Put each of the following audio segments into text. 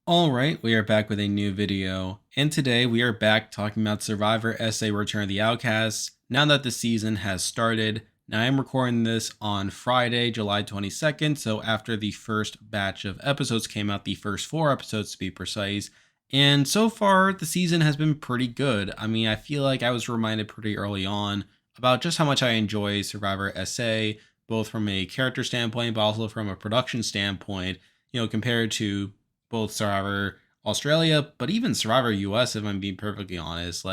Alright, we are back with a new video, and today we are back talking about Survivor SA Return of the Outcasts, now that the season has started. Now I am recording this on Friday, July 22nd, so after the first batch of episodes came out, the first 4 episodes to be precise, and so far the season has been pretty good. I mean, I feel like I was reminded pretty early on about just how much I enjoy Survivor SA, both from a character standpoint, but also from a production standpoint, compared to both Survivor Australia, but even Survivor US, if I'm being perfectly honest.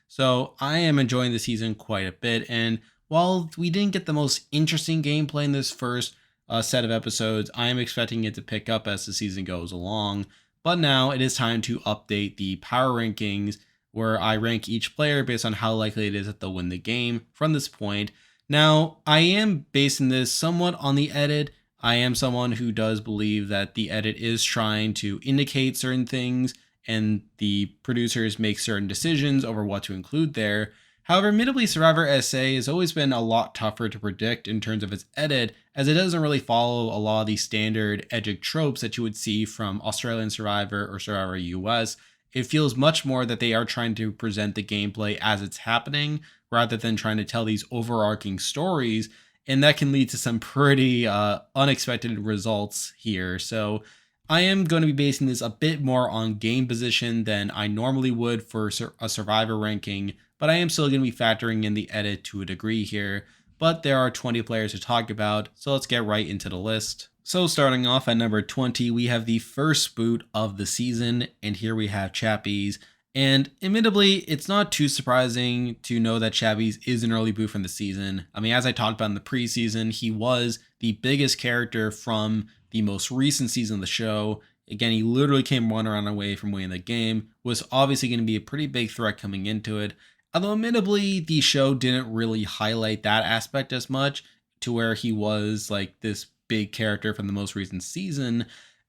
So I am enjoying the season quite a bit. And while we didn't get the most interesting gameplay in this first set of episodes, I am expecting it to pick up as the season goes along. But now it is time to update the power rankings, where I rank each player based on how likely it is that they'll win the game from this point. Now, I am basing this somewhat on the edit. I am someone who does believe that the edit is trying to indicate certain things and the producers make certain decisions over what to include there. However, admittedly, Survivor SA has always been a lot tougher to predict in terms of its edit, as it doesn't really follow a lot of the standard edgic tropes that you would see from Australian Survivor or Survivor US. It feels much more that they are trying to present the gameplay as it's happening, rather than trying to tell these overarching stories, and that can lead to some pretty unexpected results here. So I am going to be basing this a bit more on game position than I normally would for a Survivor ranking, but I am still going to be factoring in the edit to a degree here. But there are 20 players to talk about, so let's get right into the list. So starting off at number 20, we have the first boot of the season, and here we have Chappies. And admittedly, it's not too surprising to know that Chappies is an early boot from the season. I mean, as I talked about in the preseason, he was the biggest character from the most recent season of the show. Again, he literally came 1 round away from winning the game, was obviously going to be a pretty big threat coming into it. Although admittedly, the show didn't really highlight that aspect as much, to where he was like this big character from the most recent season.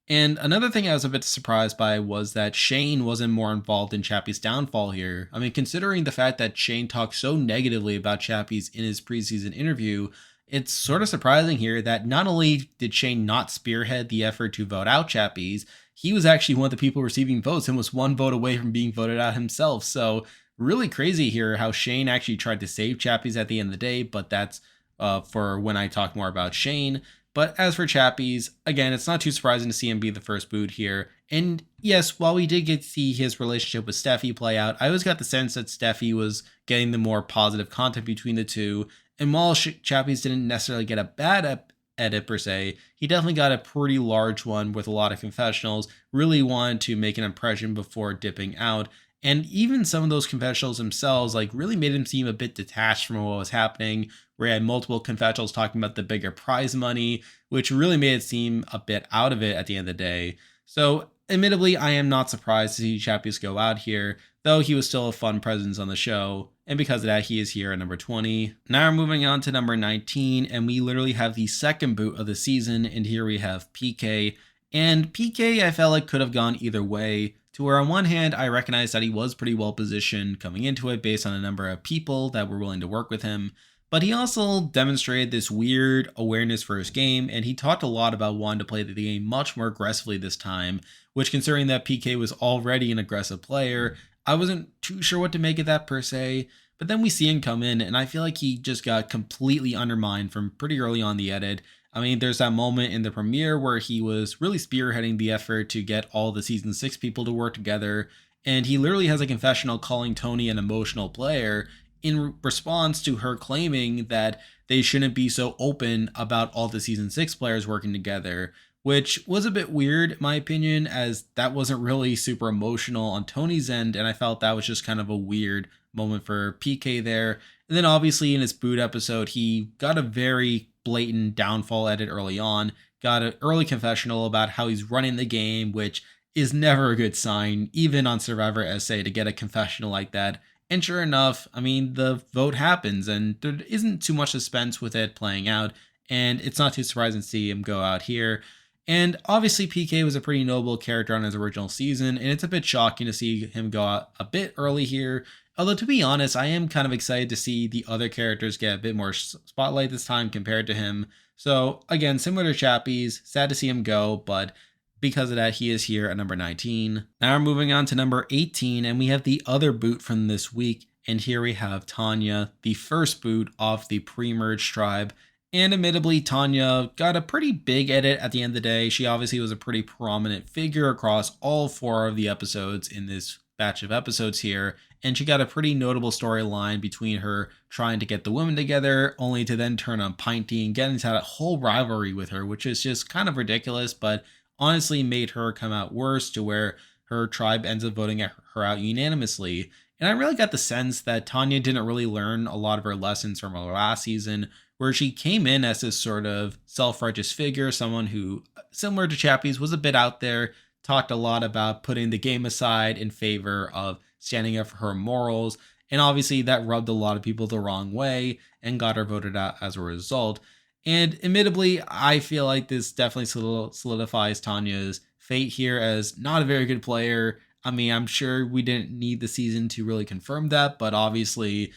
And another thing I was a bit surprised by was that Shane wasn't more involved in Chappie's downfall here. I mean, considering the fact that Shane talked so negatively about Chappies in his preseason interview, it's sort of surprising here that not only did Shane not spearhead the effort to vote out Chappies, he was actually one of the people receiving votes and was 1 vote away from being voted out himself. So really crazy here how Shane actually tried to save Chappies at the end of the day, but that's for when I talk more about Shane. But as for Chappies, again, it's not too surprising to see him be the first boot here. And yes, while we did get to see his relationship with Steffi play out, I always got the sense that Steffi was getting the more positive content between the two. And while Chappies didn't necessarily get a bad edit per se, he definitely got a pretty large one with a lot of confessionals, really wanted to make an impression before dipping out. And even some of those confessionals themselves really made him seem a bit detached from what was happening, where he had multiple confessionals talking about the bigger prize money, which really made it seem a bit out of it at the end of the day. So admittedly, I am not surprised to see Chappies go out here, though he was still a fun presence on the show, and because of that, he is here at number 20. Now we're moving on to number 19, and we literally have the second boot of the season, and here we have PK. And PK, I felt like could have gone either way, to where on one hand, I recognized that he was pretty well positioned coming into it based on a number of people that were willing to work with him, but he also demonstrated this weird awareness for his game, and he talked a lot about wanting to play the game much more aggressively this time, which, considering that PK was already an aggressive player, I wasn't too sure what to make of that per se. But then we see him come in, and I feel like he just got completely undermined from pretty early on the edit. I mean, there's that moment in the premiere where he was really spearheading the effort to get all the season 6 people to work together, and he literally has a confessional calling Toni an emotional player in response to her claiming that they shouldn't be so open about all the season 6 players working together, which was a bit weird in my opinion, as that wasn't really super emotional on Toni's end, and I felt that was just kind of a weird moment for PK there. And then obviously in his boot episode, he got a very blatant downfall edit early on, got an early confessional about how he's running the game, which is never a good sign, even on Survivor SA, to get a confessional like that. And sure enough, I mean, the vote happens, and there isn't too much suspense with it playing out, and it's not too surprising to see him go out here. And obviously, PK was a pretty noble character on his original season, and it's a bit shocking to see him go out a bit early here. Although, to be honest, I am kind of excited to see the other characters get a bit more spotlight this time compared to him. So, again, similar to Chappies, sad to see him go, but because of that, he is here at number 19. Now we're moving on to number 18, and we have the other boot from this week. And here we have Tanya, the first boot off the pre-merge tribe. And admittedly, Tanya got a pretty big edit at the end of the day. She obviously was a pretty prominent figure across all 4 of the episodes in this batch of episodes here. And she got a pretty notable storyline between her trying to get the women together, only to then turn on Pinetea and get into that whole rivalry with her, which is just kind of ridiculous, but honestly made her come out worse, to where her tribe ends up voting her out unanimously. And I really got the sense that Tanya didn't really learn a lot of her lessons from her last season, where she came in as this sort of self-righteous figure, someone who, similar to Chappies, was a bit out there, talked a lot about putting the game aside in favor of standing up for her morals. And obviously that rubbed a lot of people the wrong way and got her voted out as a result. And admittedly, I feel like this definitely solidifies Tanya's fate here as not a very good player. I mean, I'm sure we didn't need the season to really confirm that, but obviously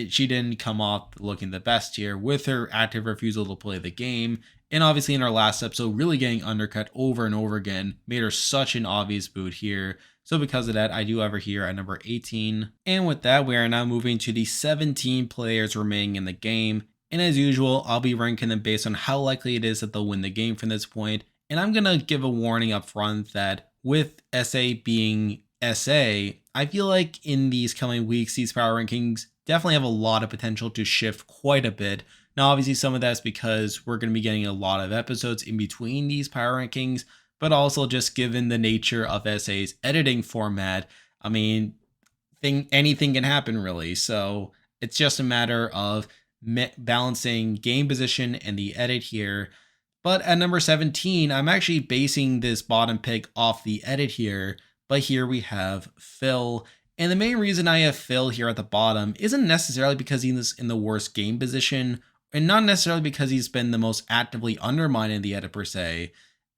she didn't come off looking the best here with her active refusal to play the game. And obviously in our last episode, really getting undercut over and over again made her such an obvious boot here. So because of that, I do have her here at number 18. And with that, we are now moving to the 17 players remaining in the game. And as usual, I'll be ranking them based on how likely it is that they'll win the game from this point. And I'm going to give a warning up front that with SA being SA, I feel like in these coming weeks, these power rankings definitely have a lot of potential to shift quite a bit. Now, obviously, some of that's because we're going to be getting a lot of episodes in between these power rankings, but also just given the nature of SA's editing format, I mean, anything can happen really. So it's just a matter of balancing game position and the edit here. But at number 17, I'm actually basing this bottom pick off the edit here. But here we have Phil. And the main reason I have Phil here at the bottom isn't necessarily because he's in the worst game position, and not necessarily because he's been the most actively undermined in the edit per se.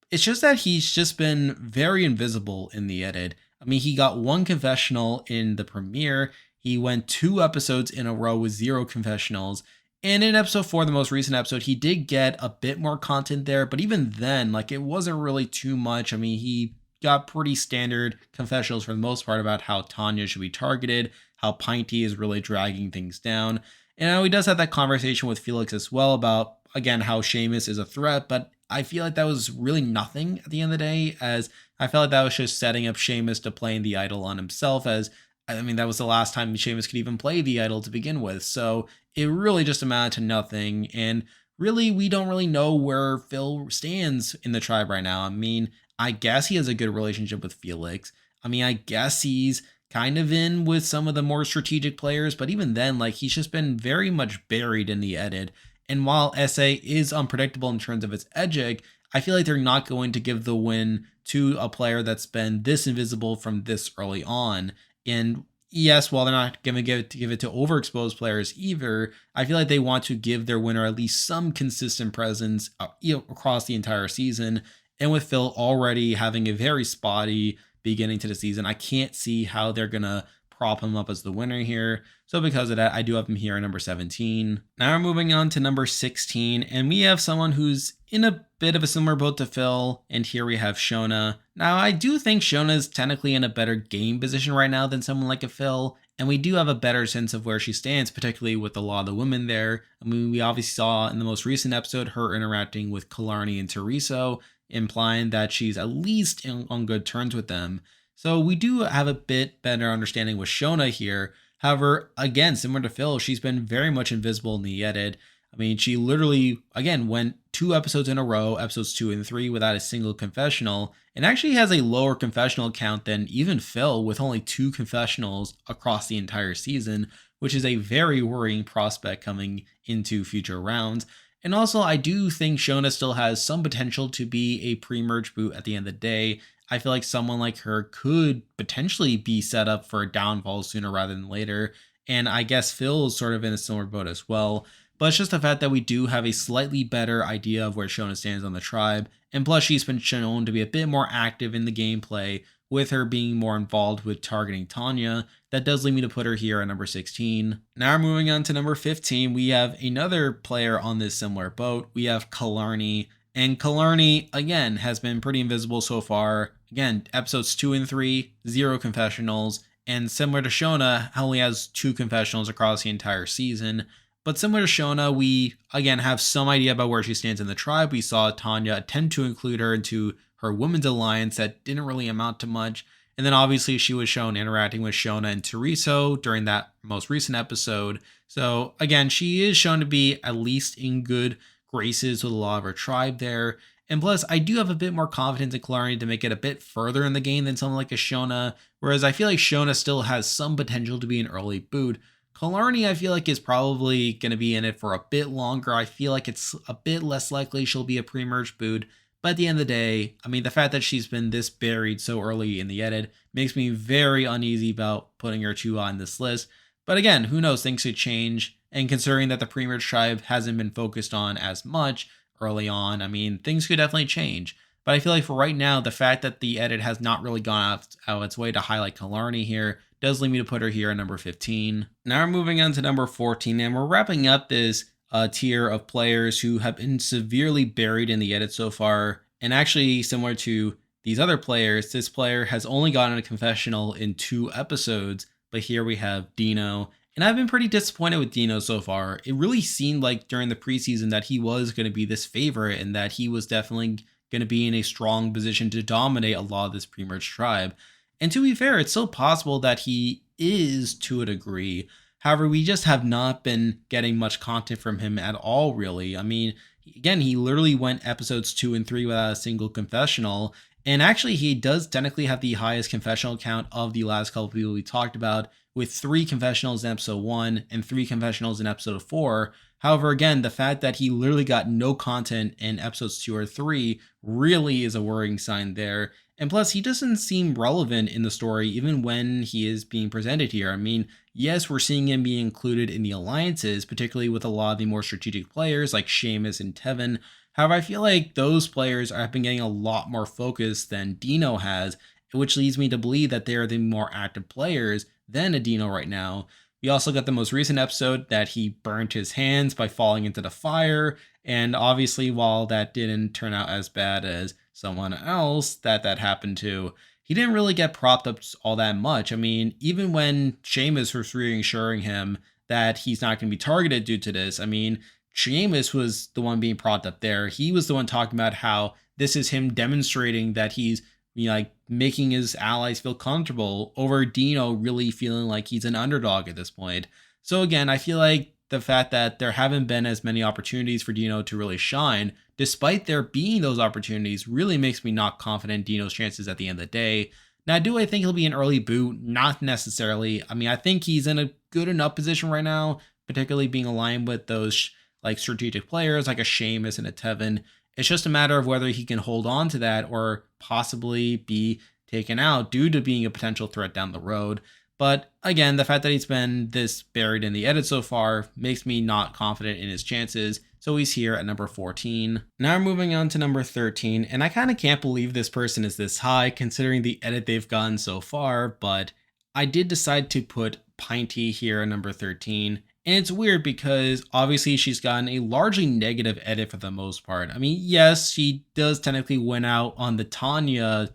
It's just that he's just been very invisible in the edit. I mean, he got 1 confessional in the premiere. He went 2 episodes in a row with 0 confessionals. And in episode 4, the most recent episode, he did get a bit more content there. But even then, like, it wasn't really too much. I mean, he got pretty standard confessionals for the most part about how Tanya should be targeted, how Pinetea is really dragging things down. And he does have that conversation with Felix as well about, again, how Sheamus is a threat. But I feel like that was really nothing at the end of the day, as I felt like that was just setting up Sheamus to playing the idol on himself, as I mean, that was the last time Sheamus could even play the idol to begin with. So it really just amounted to nothing. And really, we don't really know where Phil stands in the tribe right now. I mean, I guess he has a good relationship with Felix. I mean, I guess he's kind of in with some of the more strategic players, but even then, like, he's just been very much buried in the edit. And while SA is unpredictable in terms of its edging, I feel like they're not going to give the win to a player that's been this invisible from this early on. And yes, while they're not going to give it to overexposed players either, I feel like they want to give their winner at least some consistent presence across the entire season. And with Phil already having a very spotty beginning to the season, I can't see how they're going to prop him up as the winner here. So because of that, I do have him here at number 17. Now we're moving on to number 16, and we have someone who's in a bit of a similar boat to Phil, and here we have Shona. Now, I do think Shona is technically in a better game position right now than someone like a Phil, and we do have a better sense of where she stands, particularly with a lot of the women there. I mean, we obviously saw in the most recent episode her interacting with Killarney and Teresa, implying that she's at least on good terms with them. So we do have a bit better understanding with Shona here. However, again, similar to Phil, she's been very much invisible in the edit. I mean, she literally, again, went 2 episodes in a row, episodes 2 and 3, without a single confessional, and actually has a lower confessional count than even Phil, with only 2 confessionals across the entire season, which is a very worrying prospect coming into future rounds. And also, I do think Shona still has some potential to be a pre-merge boot at the end of the day. I feel like someone like her could potentially be set up for a downfall sooner rather than later. And I guess Phil is sort of in a similar boat as well. But it's just the fact that we do have a slightly better idea of where Shona stands on the tribe. And plus, she's been shown to be a bit more active in the gameplay, with her being more involved with targeting Tanya. That does lead me to put her here at number 16. Now we're moving on to number 15. We have another player on this similar boat. We have Killarney. And Killarney, again, has been pretty invisible so far. Again, episodes 2 and 3, 0 confessionals. And similar to Shona, only has 2 confessionals across the entire season. But similar to Shona, we, again, have some idea about where she stands in the tribe. We saw Tanya attempt to include her into her women's alliance that didn't really amount to much. And then obviously she was shown interacting with Shona and Teresa during that most recent episode. So again, she is shown to be at least in good graces with a lot of her tribe there. And plus, I do have a bit more confidence in Killarney to make it a bit further in the game than someone like a Shona, whereas I feel like Shona still has some potential to be an early boot. Killarney, I feel like, is probably going to be in it for a bit longer. I feel like it's a bit less likely she'll be a pre-merge boot. But at the end of the day, I mean, the fact that she's been this buried so early in the edit makes me very uneasy about putting her too on this list. But again, who knows, things could change. And considering that the pre-merge tribe hasn't been focused on as much early on, I mean, things could definitely change. But I feel like for right now, the fact that the edit has not really gone out its way to highlight Killarney here does lead me to put her here at number 15. Now we're moving on to number 14, and we're wrapping up this tier of players who have been severely buried in the edit so far. And actually, similar to these other players, this player has only gotten a confessional in 2 episodes, but here we have Dino. And I've been pretty disappointed with Dino so far. It really seemed like during the preseason that he was going to be this favorite and that he was definitely going to be in a strong position to dominate a lot of this pre-merge tribe. And to be fair, it's still possible that he is to a degree. However, we just have not been getting much content from him at all, really. I mean, again, he literally went episodes 2 and 3 without a single confessional. And actually, he does technically have the highest confessional count of the last couple of people we talked about, with 3 confessionals in episode 1 and 3 confessionals in episode 4. However, again, the fact that he literally got no content in episodes 2 or 3 really is a worrying sign there. And plus, he doesn't seem relevant in the story even when he is being presented here. I mean, yes, we're seeing him be included in the alliances, particularly with a lot of the more strategic players like Sheamus and Tevin. However, I feel like those players have been getting a lot more focus than Dino has, which leads me to believe that they are the more active players than a Dino right now. We also got the most recent episode that he burnt his hands by falling into the fire, and obviously while that didn't turn out as bad as someone else that happened to, he didn't really get propped up all that much. I mean, even when Sheamus was reassuring him that he's not going to be targeted due to this, I mean, Sheamus was the one being propped up there. He was the one talking about how this is him demonstrating that he's like making his allies feel comfortable over Dino really feeling like he's an underdog at this point. So again, I feel like the fact that there haven't been as many opportunities for Dino to really shine, despite there being those opportunities, really makes me not confident in Dino's chances at the end of the day. Now, do I think he'll be an early boot? Not necessarily. I mean, I think he's in a good enough position right now, particularly being aligned with those like strategic players like a Sheamus and a Tevin. It's just a matter of whether he can hold on to that or possibly be taken out due to being a potential threat down the road. But again, the fact that he's been this buried in the edit so far makes me not confident in his chances. So he's here at number 14. Now we're moving on to number 13. And I kind of can't believe this person is this high considering the edit they've gotten so far. But I did decide to put Pinetea here at number 13. And it's weird because obviously she's gotten a largely negative edit for the most part. I mean, yes, she does technically win out on the Tanya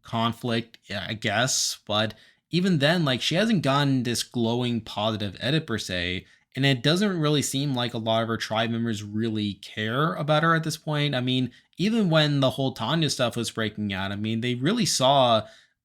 conflict, I guess, but even then, like, she hasn't gotten this glowing positive edit per se, and it doesn't really seem like a lot of her tribe members really care about her at this point. I mean, even when the whole Tanya stuff was breaking out, I mean, they really saw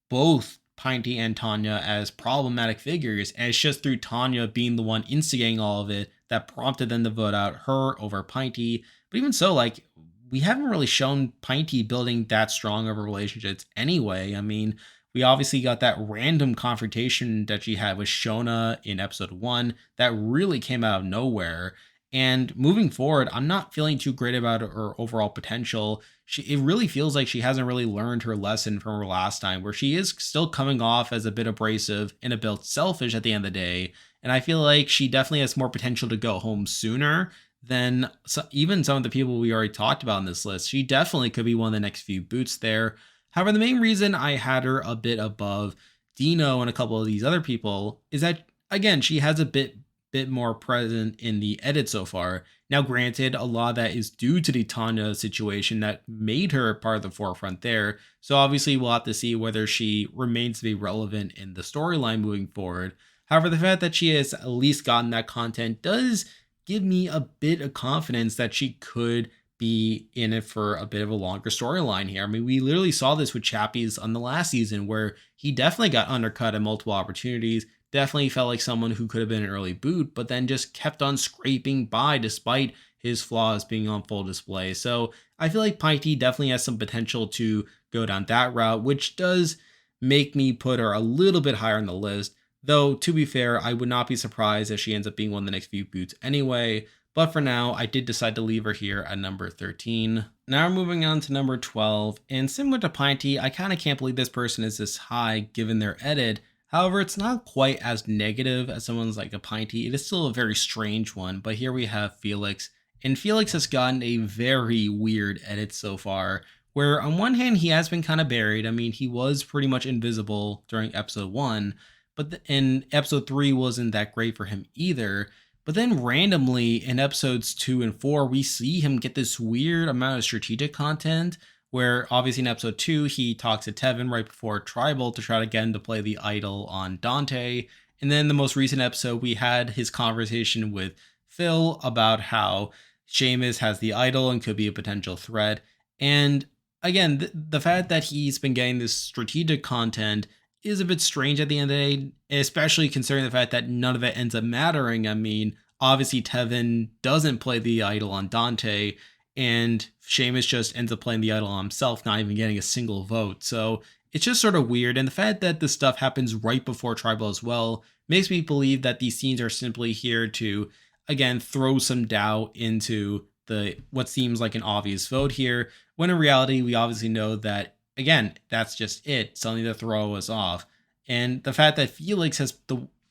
both Pinetea and Tanya as problematic figures, and it's just through Tanya being the one instigating all of it that prompted them to vote out her over Pinetea. But even so, like, we haven't really shown Pinetea building that strong of a relationships anyway. I mean, we obviously got that random confrontation that she had with Shona in episode 1 that really came out of nowhere. And moving forward, I'm not feeling too great about her overall potential. It really feels like she hasn't really learned her lesson from her last time, where she is still coming off as a bit abrasive and a bit selfish at the end of the day. And I feel like she definitely has more potential to go home sooner than even some of the people we already talked about in this list. She definitely could be one of the next few boots there. However, the main reason I had her a bit above Dino and a couple of these other people is that, again, she has a bit bit more present in the edit so far. Now, granted, a lot of that is due to the Tanya situation that made her part of the forefront there. So obviously, we'll have to see whether she remains to be relevant in the storyline moving forward. However, the fact that she has at least gotten that content does give me a bit of confidence that she could be in it for a bit of a longer storyline here. I mean, we literally saw this with Chappies on the last season where he definitely got undercut at multiple opportunities. Definitely felt like someone who could have been an early boot, but then just kept on scraping by despite his flaws being on full display. So I feel like Pinetea definitely has some potential to go down that route, which does make me put her a little bit higher on the list. Though, to be fair, I would not be surprised if she ends up being one of the next few boots anyway. But for now, I did decide to leave her here at number 13. Now we're moving on to number 12. And similar to Pinetea, I kind of can't believe this person is this high given their edit. However, it's not quite as negative as someone's like a Pinetea. It is still a very strange one. But here we have Felix. And Felix has gotten a very weird edit so far, where on one hand, he has been kind of buried. I mean, he was pretty much invisible during episode 1. But in episode 3 wasn't that great for him either. But then randomly in episodes 2 and 4, we see him get this weird amount of strategic content where obviously in episode 2, he talks to Tevin right before Tribal to try to get him to play the idol on Dante. And then the most recent episode, we had his conversation with Phil about how Sheamus has the idol and could be a potential threat. And again, the fact that he's been getting this strategic content is a bit strange at the end of the day, especially considering the fact that none of it ends up mattering. I mean, obviously Tevin doesn't play the idol on Dante, and Sheamus just ends up playing the idol on himself, not even getting a single vote. So it's just sort of weird. And the fact that this stuff happens right before Tribal as well makes me believe that these scenes are simply here to, again, throw some doubt into the what seems like an obvious vote here, when in reality, we obviously know that again, that's just it, something to throw us off. And the fact that Felix has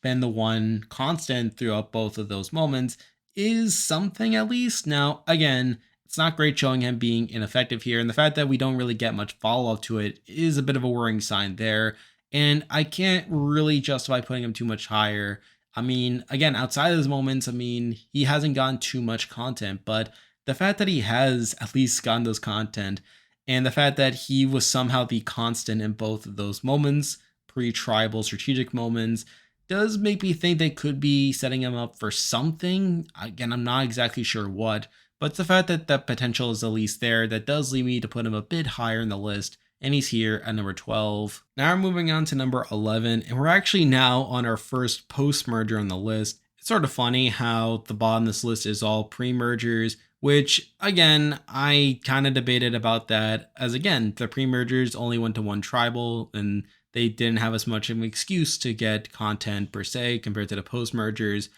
been the one constant throughout both of those moments is something at least. Now, again, it's not great showing him being ineffective here. And the fact that we don't really get much follow-up to it is a bit of a worrying sign there. And I can't really justify putting him too much higher. I mean, again, outside of those moments, I mean, he hasn't gotten too much content. But the fact that he has at least gotten those content, and the fact that he was somehow the constant in both of those moments, pre-tribal strategic moments, does make me think they could be setting him up for something. Again, I'm not exactly sure what, but it's the fact that that potential is at least there that does lead me to put him a bit higher in the list, and he's here at number 12. Now we're moving on to number 11, and we're actually now on our first post-merger on the list. It's sort of funny how the bottom of this list is all pre-mergers, which, again, I kind of debated about that, as again, the pre-mergers only went to one tribal, and they didn't have as much of an excuse to get content per se compared to the post-mergers.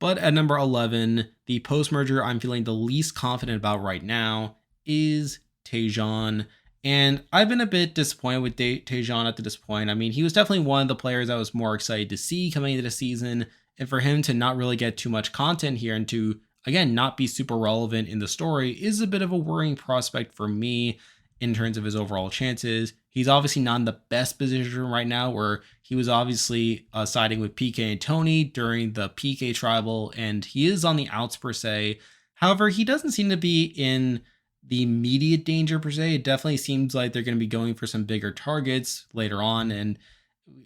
But at number 11, the post-merger I'm feeling the least confident about right now is Taejon. And I've been a bit disappointed with Taejon at this point. I mean, he was definitely one of the players I was more excited to see coming into the season, and for him to not really get too much content here and to again, not be super relevant in the story is a bit of a worrying prospect for me in terms of his overall chances. He's obviously not in the best position right now, where he was obviously siding with PK and Toni during the PK tribal, and he is on the outs per se. However, he doesn't seem to be in the immediate danger per se. It definitely seems like they're going to be going for some bigger targets later on, and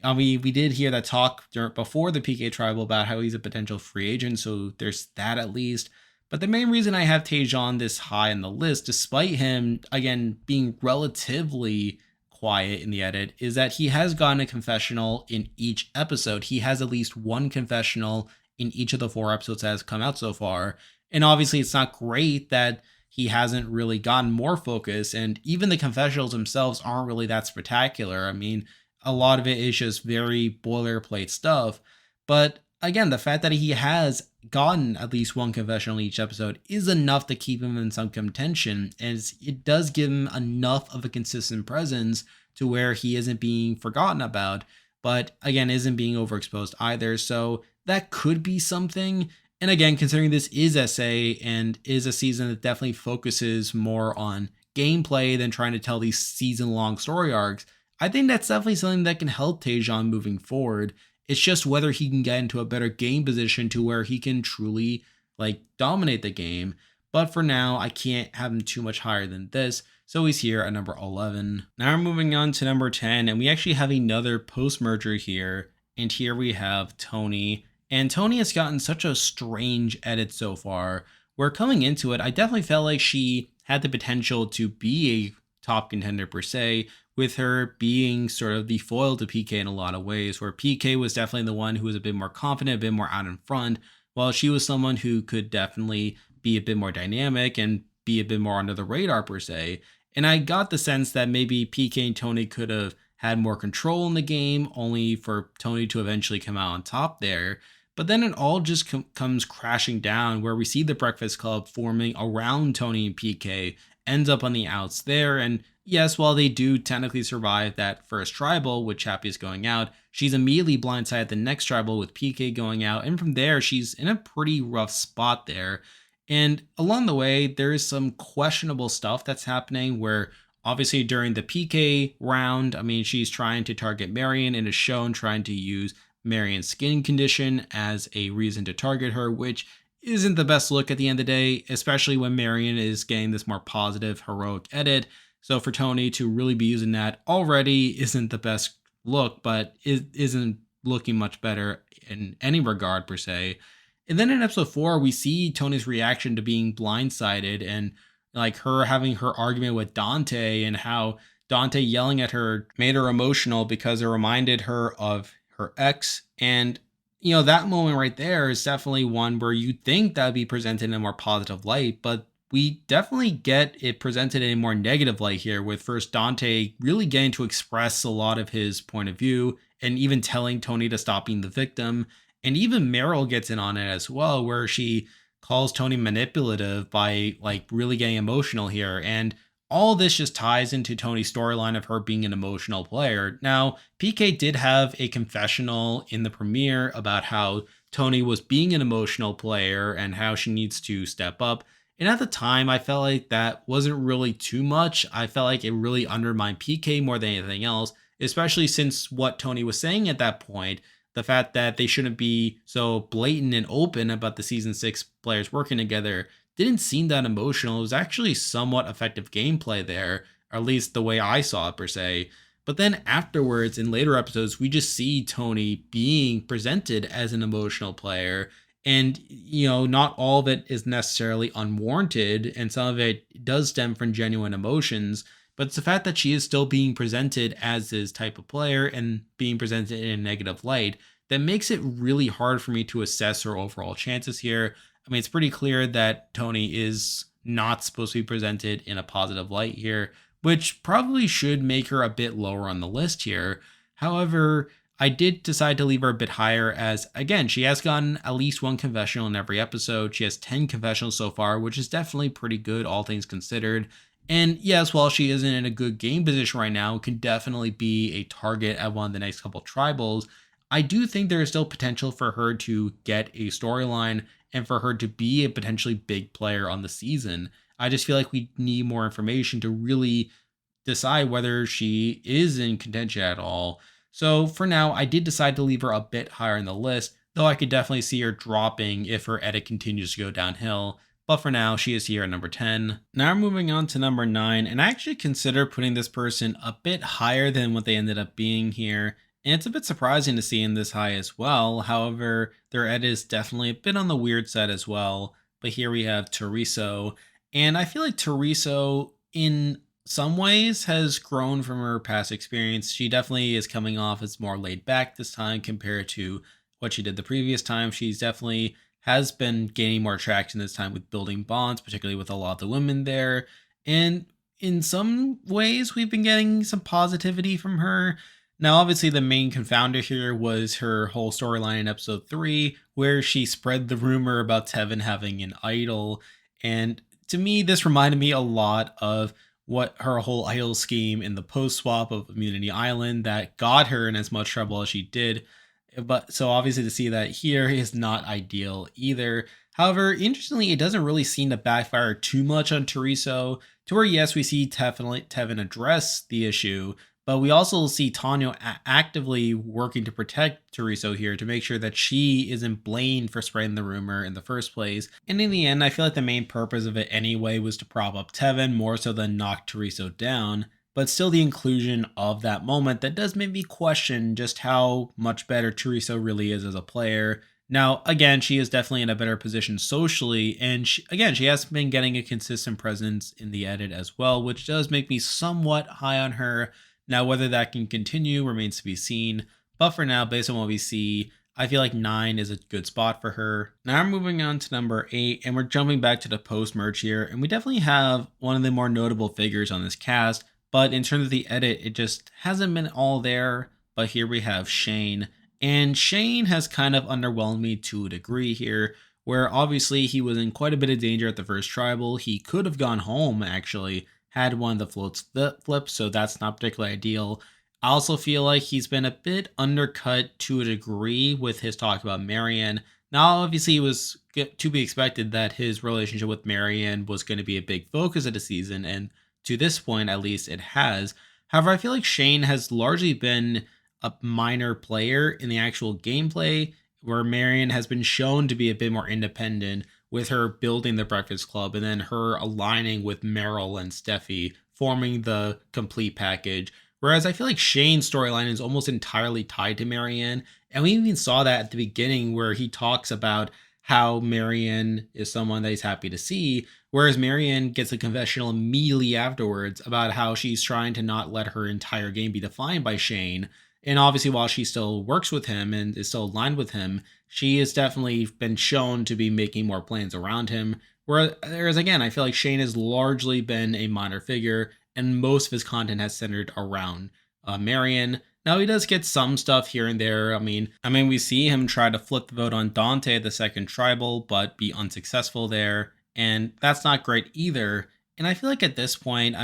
I mean, we did hear that talk before the PK tribal about how he's a potential free agent, so there's that at least. But the main reason I have Taejon this high on the list, despite him, again, being relatively quiet in the edit, is that he has gotten a confessional in each episode. He has at least one confessional in each of the 4 episodes that has come out so far. And obviously, it's not great that he hasn't really gotten more focus, and even the confessionals themselves aren't really that spectacular. I mean, a lot of it is just very boilerplate stuff. But again, the fact that he has gotten at least one confessional each episode is enough to keep him in some contention. And it does give him enough of a consistent presence to where he isn't being forgotten about, but again, isn't being overexposed either. So that could be something. And again, considering this is SA and is a season that definitely focuses more on gameplay than trying to tell these season-long story arcs, I think that's definitely something that can help Taejon moving forward. It's just whether he can get into a better game position to where he can truly dominate the game. But for now, I can't have him too much higher than this. So he's here at number 11. Now we're moving on to number 10, and we actually have another post-merger here. And here we have Toni. And Toni has gotten such a strange edit so far, where coming into it, I definitely felt like she had the potential to be a top contender per se, with her being sort of the foil to PK in a lot of ways, where PK was definitely the one who was a bit more confident, a bit more out in front, while she was someone who could definitely be a bit more dynamic and be a bit more under the radar per se. And I got the sense that maybe PK and Toni could have had more control in the game, only for Toni to eventually come out on top there. But then it all just comes crashing down, where we see the Breakfast Club forming around Toni and PK, ends up on the outs there. And yes, while they do technically survive that first tribal with Chappies going out, she's immediately blindsided the next tribal with PK going out. And from there, she's in a pretty rough spot there. And along the way, there is some questionable stuff that's happening where obviously during the PK round, I mean, she's trying to target Marion and is shown trying to use Marion's skin condition as a reason to target her, which isn't the best look at the end of the day, especially when Marion is getting this more positive, heroic edit. So for Toni to really be using that already isn't the best look, but it isn't looking much better in any regard per se. And then in episode 4, we see Toni's reaction to being blindsided and her having her argument with Dante, and how Dante yelling at her made her emotional because it reminded her of her ex. And that moment right there is definitely one where you'd think that would be presented in a more positive light, but we definitely get it presented in a more negative light here, with first Dante really getting to express a lot of his point of view and even telling Toni to stop being the victim. And even Meryl gets in on it as well, where she calls Toni manipulative by really getting emotional here. And all this just ties into Toni's storyline of her being an emotional player. Now, PK did have a confessional in the premiere about how Toni was being an emotional player and how she needs to step up. And at the time, I felt like that wasn't really too much. I felt like it really undermined PK more than anything else, especially since what Toni was saying at that point, the fact that they shouldn't be so blatant and open about the season 6 players working together didn't seem that emotional. It was actually somewhat effective gameplay there, or at least the way I saw it per se. But then afterwards, in later episodes, we just see Toni being presented as an emotional player. And, not all of it is necessarily unwarranted, and some of it does stem from genuine emotions. But it's the fact that she is still being presented as this type of player and being presented in a negative light that makes it really hard for me to assess her overall chances here. I mean, it's pretty clear that Toni is not supposed to be presented in a positive light here, which probably should make her a bit lower on the list here. However, I did decide to leave her a bit higher as, again, she has gotten at least one confessional in every episode. She has 10 confessionals so far, which is definitely pretty good, all things considered. And yes, while she isn't in a good game position right now, can definitely be a target at one of the next couple tribals, I do think there is still potential for her to get a storyline and for her to be a potentially big player on the season. I just feel like we need more information to really decide whether she is in contention at all. So for now, I did decide to leave her a bit higher in the list, though I could definitely see her dropping if her edit continues to go downhill. But for now, she is here at number 10. Now we're moving on to number 9, and I actually consider putting this person a bit higher than what they ended up being here. And it's a bit surprising to see him this high as well. However, their edit is definitely a bit on the weird side as well. But here we have Teresa. And I feel like Teresa, in some ways, has grown from her past experience. She definitely is coming off as more laid back this time compared to what she did the previous time. She's definitely has been gaining more traction this time with building bonds, particularly with a lot of the women there. And in some ways, we've been getting some positivity from her. Now, obviously, the main confounder here was her whole storyline in episode 3, where she spread the rumor about Tevin having an idol. And to me, this reminded me a lot of what her whole idol scheme in the post swap of Immunity Island that got her in as much trouble as she did. But so obviously to see that here is not ideal either. However, interestingly, it doesn't really seem to backfire too much on Teresa, to where yes, we see Tevin address the issue, But we also see Tanya actively working to protect Teresa here to make sure that she isn't blamed for spreading the rumor in the first place. And in the end, I feel like the main purpose of it anyway was to prop up Tevin more so than knock Teresa down. But still, the inclusion of that moment that does make me question just how much better Teresa really is as a player. Now, again, she is definitely in a better position socially, and she has been getting a consistent presence in the edit as well, which does make me somewhat high on her. Now, whether that can continue remains to be seen, but for now, based on what we see, I feel like 9 is a good spot for her. Now I'm moving on to number 8, and we're jumping back to the post-merge here, and we definitely have one of the more notable figures on this cast, but in terms of the edit, it just hasn't been all there. But here we have Shane, and Shane has kind of underwhelmed me to a degree here, where obviously he was in quite a bit of danger at the first tribal. He could have gone home, actually, had one of the floats flip, so that's not particularly ideal. I also feel like he's been a bit undercut to a degree with his talk about Marion. Now, obviously, it was to be expected that his relationship with Marion was going to be a big focus of the season, and to this point, at least, it has. However, I feel like Shane has largely been a minor player in the actual gameplay, where Marion has been shown to be a bit more independent, with her building the Breakfast Club and then her aligning with Meryl and Steffi, forming the complete package. Whereas I feel like Shane's storyline is almost entirely tied to Marion. And we even saw that at the beginning where he talks about how Marion is someone that he's happy to see, whereas Marion gets a confessional immediately afterwards about how she's trying to not let her entire game be defined by Shane. And obviously, while she still works with him and is still aligned with him, she has definitely been shown to be making more plans around him. Whereas, again, I feel like Shane has largely been a minor figure, and most of his content has centered around Marion. Now he does get some stuff here and there. I mean, we see him try to flip the vote on Dante at the second tribal, but be unsuccessful there, and that's not great either. And I feel like at this point,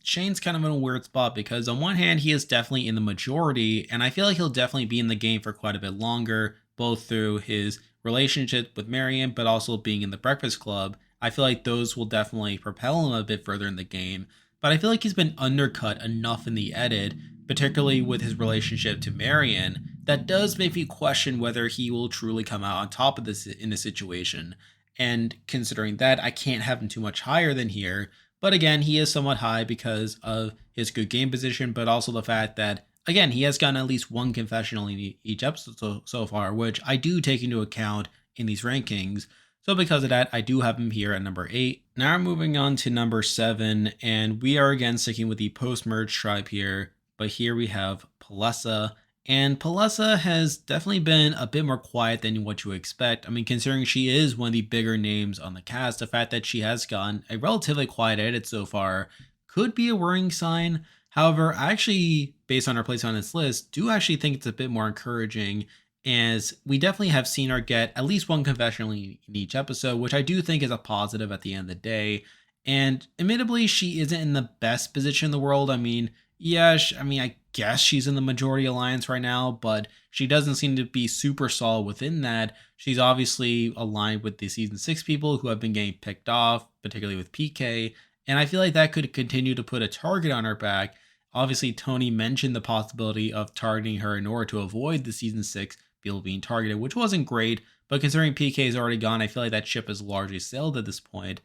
Shane's kind of in a weird spot because on one hand, he is definitely in the majority, and I feel like he'll definitely be in the game for quite a bit longer, both through his relationship with Marion, but also being in the Breakfast Club. I feel like those will definitely propel him a bit further in the game. But I feel like he's been undercut enough in the edit, particularly with his relationship to Marion, that does make me question whether he will truly come out on top of this in this situation. And considering that, I can't have him too much higher than here. But again, he is somewhat high because of his good game position, but also the fact that, again, he has gotten at least one confessional in each episode so far, which I do take into account in these rankings. So because of that, I do have him here at number 8. Now I'm moving on to number 7, and we are again sticking with the post-merge tribe here. But here we have Palesa, and Palesa has definitely been a bit more quiet than what you would expect. Considering she is one of the bigger names on the cast, the fact that she has gotten a relatively quiet edit so far could be a worrying sign. However, I actually, based on her place on this list, do actually think it's a bit more encouraging, as we definitely have seen her get at least one confessional in each episode, which I do think is a positive at the end of the day. And admittedly, she isn't in the best position in the world. I guess she's in the majority alliance right now, but she doesn't seem to be super solid within that. She's obviously aligned with the season 6 people who have been getting picked off, particularly with PK, and I feel like that could continue to put a target on her back. Obviously, Toni mentioned the possibility of targeting her in order to avoid the season 6 people being targeted, which wasn't great, but considering PK is already gone, I feel like that ship has largely sailed at this point.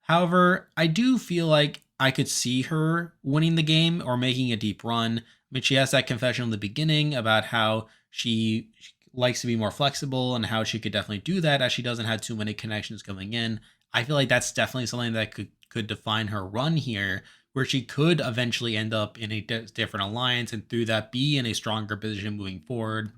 However, I do feel like I could see her winning the game or making a deep run. She has that confession in the beginning about how she likes to be more flexible and how she could definitely do that as she doesn't have too many connections coming in. I feel like that's definitely something that could define her run here, where she could eventually end up in a different alliance and through that be in a stronger position moving forward.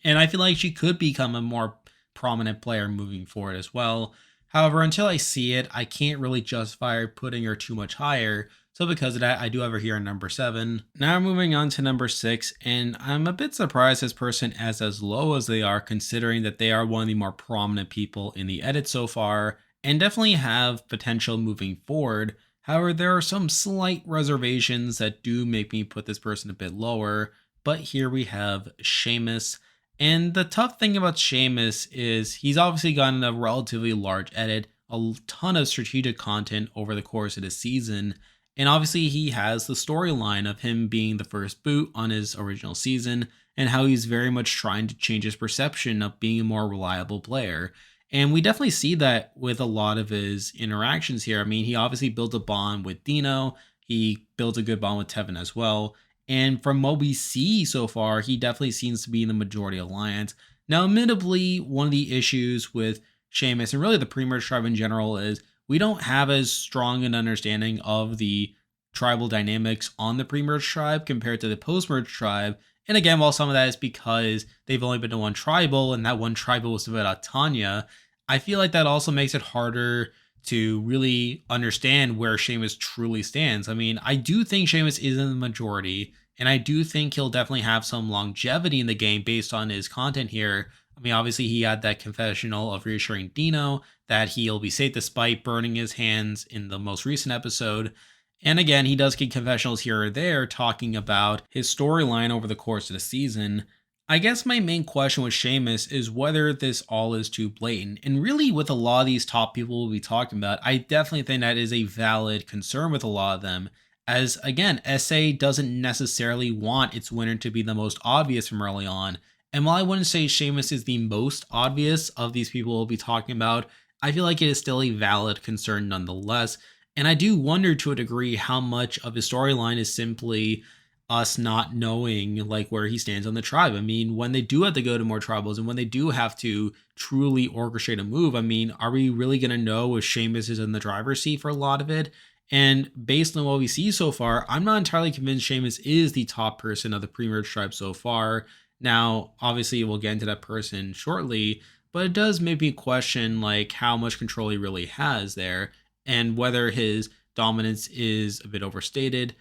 And I feel like she could become a more prominent player moving forward as well. However, until I see it, I can't really justify putting her too much higher. So because of that, I do have her here in number 7. Now moving on to number 6, and I'm a bit surprised this person is as low as they are, considering that they are one of the more prominent people in the edit so far, and definitely have potential moving forward. However, there are some slight reservations that do make me put this person a bit lower, but here we have Sheamus. And the tough thing about Sheamus is he's obviously gotten a relatively large edit, a ton of strategic content over the course of the season, And obviously, he has the storyline of him being the first boot on his original season and how he's very much trying to change his perception of being a more reliable player. And we definitely see that with a lot of his interactions here. I mean, he obviously built a bond with Dino, he built a good bond with Tevin as well. And from what we see so far, he definitely seems to be in the majority alliance. Now, admittedly, one of the issues with Sheamus and really the pre-merge tribe in general is we don't have as strong an understanding of the tribal dynamics on the pre-merge tribe compared to the post-merge tribe. And again, while some of that is because they've only been to one tribal and that one tribal was about Tanya, I feel like that also makes it harder to really understand where Sheamus truly stands. I mean, I do think Sheamus is in the majority, and I do think he'll definitely have some longevity in the game based on his content here. I mean, obviously, he had that confessional of reassuring Dino that he'll be safe despite burning his hands in the most recent episode. And again, he does get confessionals here or there talking about his storyline over the course of the season. I guess my main question with Sheamus is whether this all is too blatant. And really, with a lot of these top people we'll be talking about, I definitely think that is a valid concern with a lot of them. As again, SA doesn't necessarily want its winner to be the most obvious from early on. And while I wouldn't say Sheamus is the most obvious of these people we'll be talking about, I feel like it is still a valid concern nonetheless. And I do wonder to a degree how much of his storyline is simply us not knowing like where he stands on the tribe. I mean, when they do have to go to more tribals and when they do have to truly orchestrate a move, I mean, are we really going to know if Sheamus is in the driver's seat for a lot of it? And based on what we see so far, I'm not entirely convinced Sheamus is the top person of the pre-merge tribe so far. Now, obviously, we'll get into that person shortly, but it does make me question like how much control he really has there and whether his dominance is a bit overstated.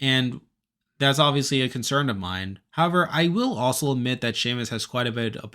And that's obviously a concern of mine. However, I will also admit that Sheamus has quite a bit of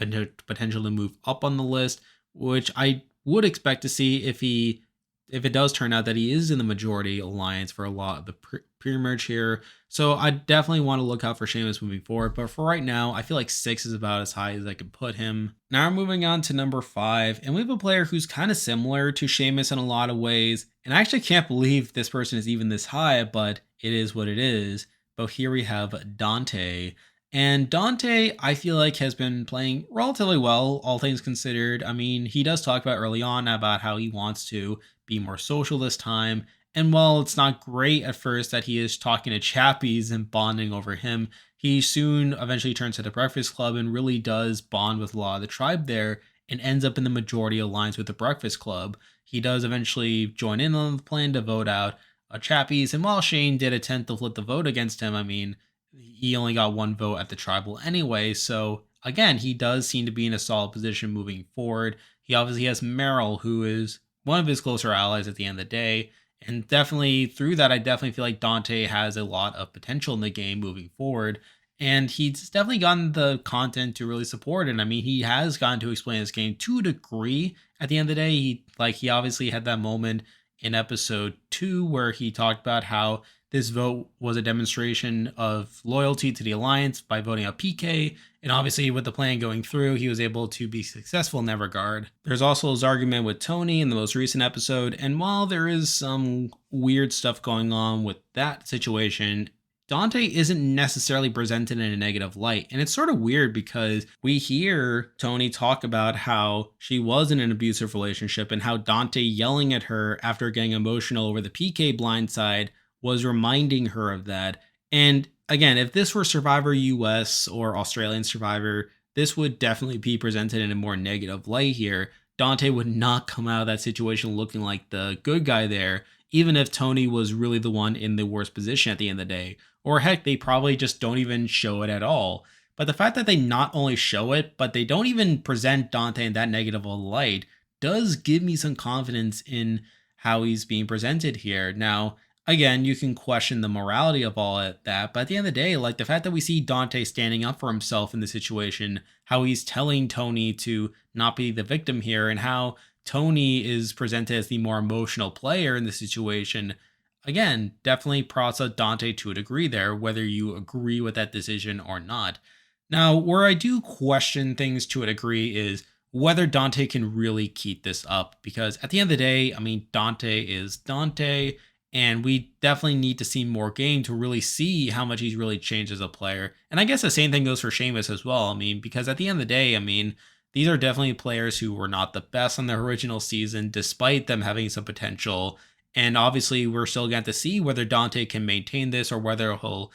potential to move up on the list, which I would expect to see if it does turn out that he is in the majority alliance for a lot of the pre-merge here. So I definitely want to look out for Sheamus moving forward. But for right now, I feel like 6 is about as high as I could put him. Now we're moving on to number 5. And we have a player who's kind of similar to Sheamus in a lot of ways. And I actually can't believe this person is even this high, but it is what it is. But here we have Dante. And Dante, I feel like, has been playing relatively well, all things considered. I mean, he does talk about early on about how he wants to be more social this time. And while it's not great at first that he is talking to Chappies and bonding over him, he soon eventually turns to the Breakfast Club and really does bond with a lot of the tribe there and ends up in the majority alliance with the Breakfast Club. He does eventually join in on the plan to vote out Chappies, and while Shane did attempt to flip the vote against him, I mean, he only got one vote at the tribal anyway, so again, he does seem to be in a solid position moving forward. He obviously has Meryl, who is one of his closer allies at the end of the day, and definitely through that, I definitely feel like Dante has a lot of potential in the game moving forward, and he's definitely gotten the content to really support it. I mean, he has gotten to explain this game to a degree. At the end of the day, he obviously had that moment in episode 2 where he talked about how this vote was a demonstration of loyalty to the alliance by voting out PK, and obviously with the plan going through, he was able to be successful in that regard. There's also his argument with Toni in the most recent episode, and while there is some weird stuff going on with that situation, Dante isn't necessarily presented in a negative light. And it's sort of weird because we hear Toni talk about how she was in an abusive relationship and how Dante yelling at her after getting emotional over the PK blindside was reminding her of that. And again, if this were Survivor US or Australian Survivor, this would definitely be presented in a more negative light here. Dante would not come out of that situation looking like the good guy there, even if Toni was really the one in the worst position at the end of the day. Or heck, they probably just don't even show it at all. But the fact that they not only show it, but they don't even present Dante in that negative a light does give me some confidence in how he's being presented here. Now, again, you can question the morality of all of that, but at the end of the day, like the fact that we see Dante standing up for himself in the situation, how he's telling Toni to not be the victim here, and how Toni is presented as the more emotional player in the situation, again, definitely props up Dante to a degree there, whether you agree with that decision or not. Now, where I do question things to a degree is whether Dante can really keep this up, because at the end of the day, I mean, Dante is Dante, And we definitely need to see more game to really see how much he's really changed as a player. And I guess the same thing goes for Sheamus as well. I mean, because at the end of the day, I mean, these are definitely players who were not the best on the original season, despite them having some potential. And obviously, we're still going to see whether Dante can maintain this or whether he'll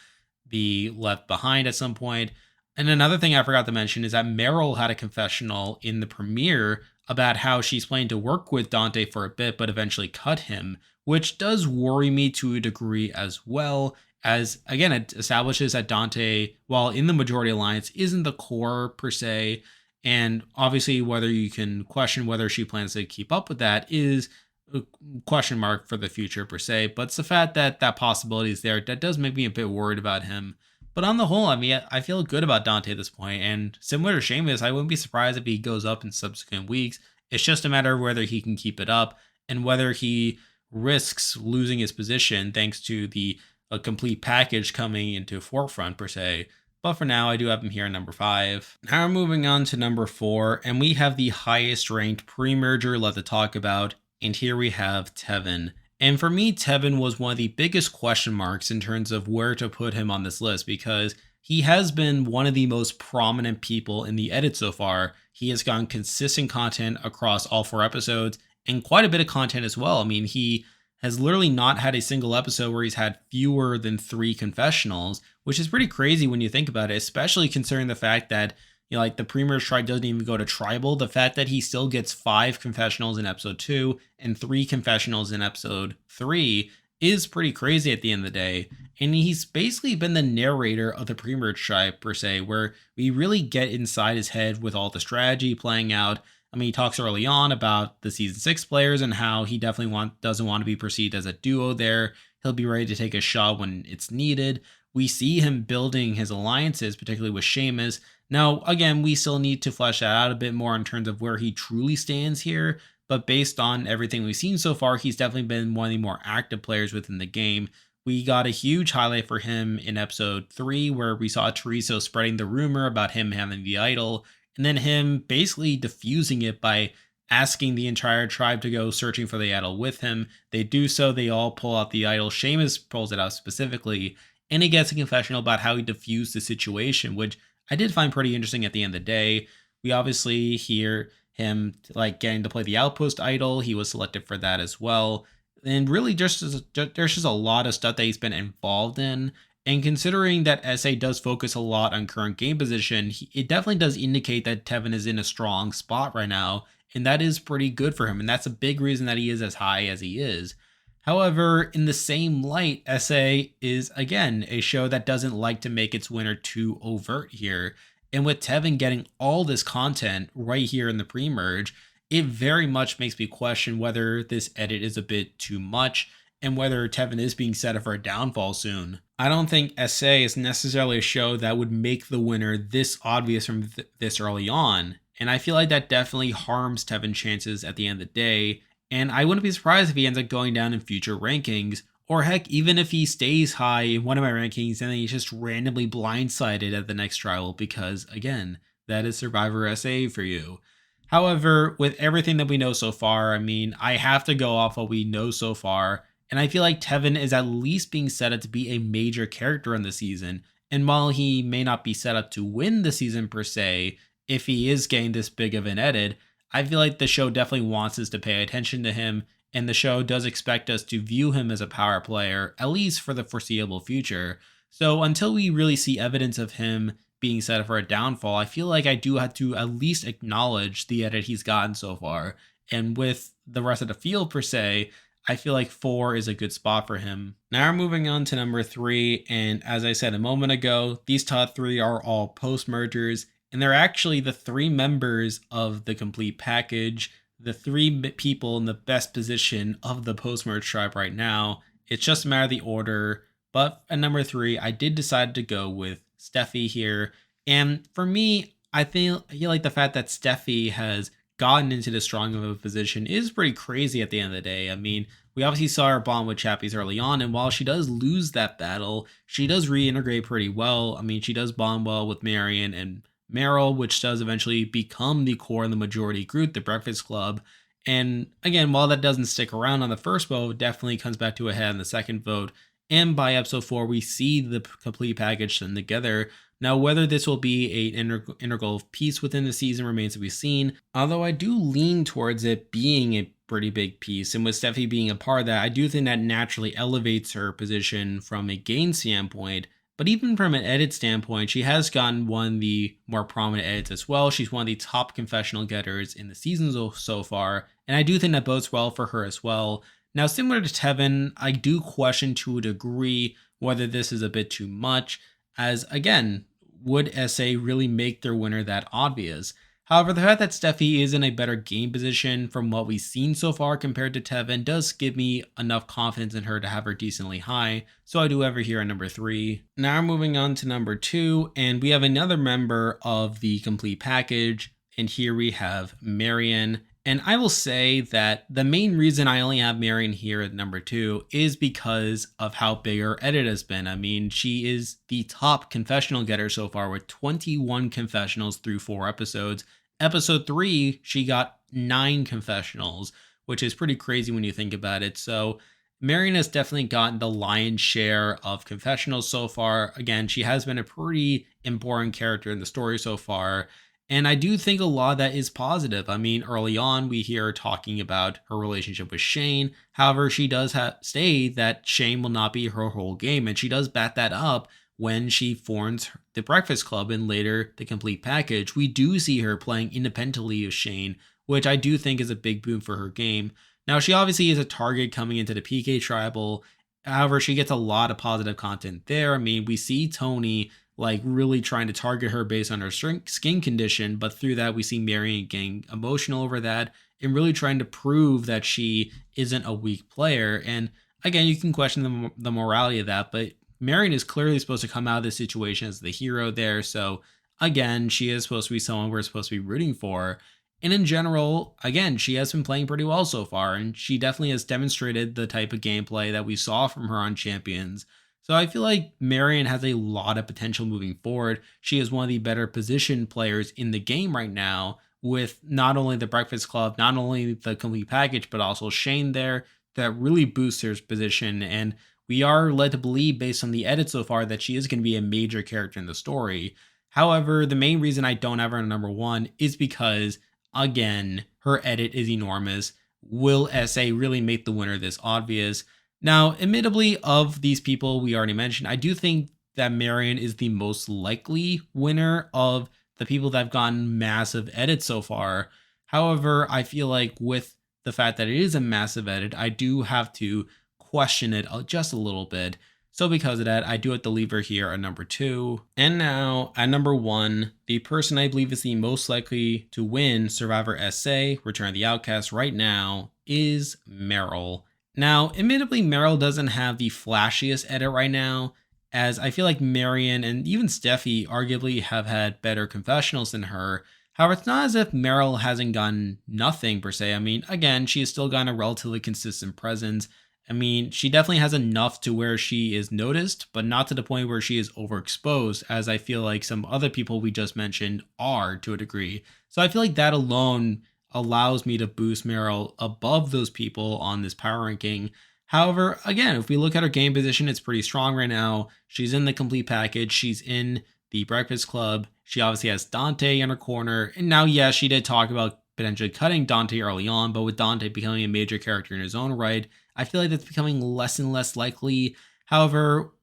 be left behind at some point. And another thing I forgot to mention is that Meryl had a confessional in the premiere about how she's planning to work with Dante for a bit, but eventually cut him, which does worry me to a degree as well. As again, it establishes that Dante, while in the majority alliance, isn't the core per se. And obviously, whether you can question whether she plans to keep up with that is a question mark for the future per se. But it's the fact that that possibility is there that does make me a bit worried about him. But on the whole, I mean, I feel good about Dante at this point, and similar to Sheamus, I wouldn't be surprised if he goes up in subsequent weeks. It's just a matter of whether he can keep it up and whether he risks losing his position thanks to the complete package coming into forefront per se. But for now, I do have him here at number 5. Now we're moving on to number 4, and we have the highest ranked pre-merger left to talk about, and here we have Tevin. And for me, Tevin was one of the biggest question marks in terms of where to put him on this list because he has been one of the most prominent people in the edit so far. He has gotten consistent content across all 4 episodes and quite a bit of content as well. I mean, he has literally not had a single episode where he's had fewer than 3 confessionals, which is pretty crazy when you think about it, especially considering the fact that like the Premier Tribe doesn't even go to Tribal. The fact that he still gets 5 confessionals in episode 2 and 3 confessionals in episode 3 is pretty crazy at the end of the day. And he's basically been the narrator of the Premier Tribe per se, where we really get inside his head with all the strategy playing out. I mean, he talks early on about the season 6 players and how he definitely doesn't want to be perceived as a duo there. He'll be ready to take a shot when it's needed. We see him building his alliances, particularly with Sheamus. Now, again, we still need to flesh that out a bit more in terms of where he truly stands here. But based on everything we've seen so far, he's definitely been one of the more active players within the game. We got a huge highlight for him in episode 3, where we saw Teresa spreading the rumor about him having the idol, and then him basically diffusing it by asking the entire tribe to go searching for the idol with him. They do so, they all pull out the idol. Sheamus pulls it out specifically, and he gets a confessional about how he diffused the situation, which I did find pretty interesting at the end of the day. We obviously hear him like getting to play the Outpost idol. He was selected for that as well. And really there's just a lot of stuff that he's been involved in. And considering that SA does focus a lot on current game position, it definitely does indicate that Tevin is in a strong spot right now. And that is pretty good for him. And that's a big reason that he is as high as he is. However, in the same light, SA is, again, a show that doesn't like to make its winner too overt here. And with Tevin getting all this content right here in the pre-merge, it very much makes me question whether this edit is a bit too much and whether Tevin is being set up for a downfall soon. I don't think SA is necessarily a show that would make the winner this obvious from this early on. And I feel like that definitely harms Tevin's chances at the end of the day. And I wouldn't be surprised if he ends up going down in future rankings, or heck, even if he stays high in one of my rankings and then he's just randomly blindsided at the next trial because, again, that is Survivor SA for you. However, with everything that we know so far, I mean, I have to go off what we know so far, and I feel like Tevin is at least being set up to be a major character in the season, and while he may not be set up to win the season per se, if he is getting this big of an edit, I feel like the show definitely wants us to pay attention to him, and the show does expect us to view him as a power player, at least for the foreseeable future. So until we really see evidence of him being set up for a downfall, I feel like I do have to at least acknowledge the edit he's gotten so far. And with the rest of the field per se, I feel like 4 is a good spot for him. Now we're moving on to number 3, and as I said a moment ago, these top 3 are all post-mergers, and they're actually the 3 members of the complete package, the 3 people in the best position of the post-merge tribe right now. It's just a matter of the order, but at number 3, I did decide to go with Steffi here. And for me, I feel like the fact that Steffi has gotten into this strong of a position is pretty crazy at the end of the day. I mean, we obviously saw her bond with Chappies early on, and while she does lose that battle, she does reintegrate pretty well. I mean, she does bond well with Marion and Meryl, which does eventually become the core and the majority group, the Breakfast Club. And again, while that doesn't stick around on the first vote, definitely comes back to a head on the second vote. And by episode 4, we see the complete package done together. Now, whether this will be an integral piece within the season remains to be seen, although I do lean towards it being a pretty big piece. And with Steffi being a part of that, I do think that naturally elevates her position from a game standpoint. But even from an edit standpoint, she has gotten one of the more prominent edits as well. She's one of the top confessional getters in the season so far, and I do think that bodes well for her as well. Now, similar to Tevin, I do question to a degree whether this is a bit too much, as again, would SA really make their winner that obvious? However, the fact that Steffi is in a better game position from what we've seen so far compared to Tevin does give me enough confidence in her to have her decently high, so I do have her here at number 3. Now moving on to number 2, and we have another member of the complete package, and here we have Marion. And I will say that the main reason I only have Marion here at number 2 is because of how big her edit has been. I mean, she is the top confessional getter so far with 21 confessionals through 4 episodes. Episode 3, she got 9 confessionals, which is pretty crazy when you think about it. So Marion has definitely gotten the lion's share of confessionals so far. Again, she has been a pretty important character in the story so far. And I do think a lot of that is positive. I mean, early on, we hear her talking about her relationship with Shane. However, she does say that Shane will not be her whole game. And she does back that up when she forms the Breakfast Club and later the complete package. We do see her playing independently of Shane, which I do think is a big boon for her game. Now, she obviously is a target coming into the PK Tribal. However, she gets a lot of positive content there. I mean, we see Toni like really trying to target her based on her skin condition, but through that we see Marion getting emotional over that and really trying to prove that she isn't a weak player. And again, you can question the morality of that, but Marion is clearly supposed to come out of this situation as the hero there. So again, she is supposed to be someone we're supposed to be rooting for. And in general, again, she has been playing pretty well so far, and she definitely has demonstrated the type of gameplay that we saw from her on Champions. So I feel like Marion has a lot of potential moving forward. She is one of the better positioned players in the game right now, with not only the Breakfast Club, not only the complete package, but also Shane there that really boosts her position. And we are led to believe, based on the edit so far, that she is going to be a major character in the story. However, the main reason I don't have her in number 1 is because, again, her edit is enormous. Will SA really make the winner this obvious? Now, admittedly, of these people we already mentioned, I do think that Marion is the most likely winner of the people that have gotten massive edits so far. However, I feel like with the fact that it is a massive edit, I do have to question it just a little bit. So because of that, I do have to leave her here at number 2. And now at number 1, the person I believe is the most likely to win Survivor SA, Return of the Outcasts right now, is Meryl. Now, admittedly, Meryl doesn't have the flashiest edit right now, as I feel like Marion and even Steffi arguably have had better confessionals than her. However, it's not as if Meryl hasn't gotten nothing per se. I mean, again, she has still gotten a relatively consistent presence. I mean, she definitely has enough to where she is noticed, but not to the point where she is overexposed, as I feel like some other people we just mentioned are to a degree. So I feel like that alone allows me to boost Meryl above those people on this power ranking. However, again, if we look at her game position, it's pretty strong right now. She's in the complete package. She's in the Breakfast Club. She obviously has Dante in her corner. And now, yes, she did talk about potentially cutting Dante early on, but with Dante becoming a major character in his own right, I feel like that's becoming less and less likely. However,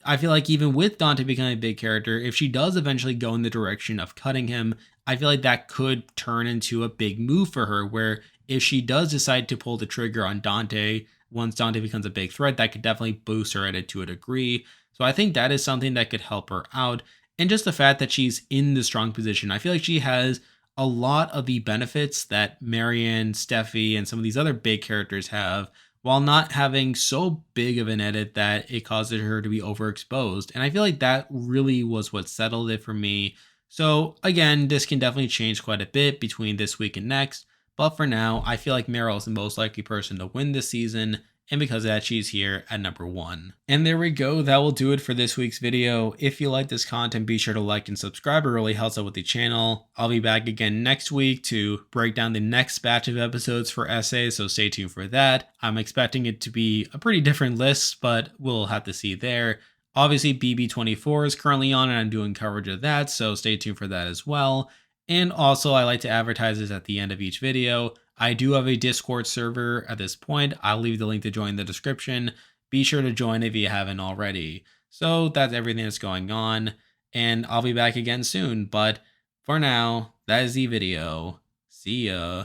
I feel like even with Dante becoming a big character, if she does eventually go in the direction of cutting him, I feel like that could turn into a big move for her, where if she does decide to pull the trigger on Dante, once Dante becomes a big threat, that could definitely boost her edit to a degree. So I think that is something that could help her out. And just the fact that she's in the strong position, I feel like she has a lot of the benefits that Marion, Steffi, and some of these other big characters have, while not having so big of an edit that it causes her to be overexposed. And I feel like that really was what settled it for me. So again, this can definitely change quite a bit between this week and next. But for now, I feel like Meryl is the most likely person to win this season. and because of that, she's here at number 1. And there we go, that will do it for this week's video. If you like this content, be sure to like and subscribe, it really helps out with the channel. I'll be back again next week to break down the next batch of episodes for SA, so stay tuned for that. I'm expecting it to be a pretty different list, but we'll have to see there. Obviously, BB24 is currently on and I'm doing coverage of that, so stay tuned for that as well. And also, I like to advertise this at the end of each video. I do have a Discord server at this point. I'll leave the link to join in the description. Be sure to join if you haven't already. So that's everything that's going on, and I'll be back again soon. But for now, that is the video. See ya.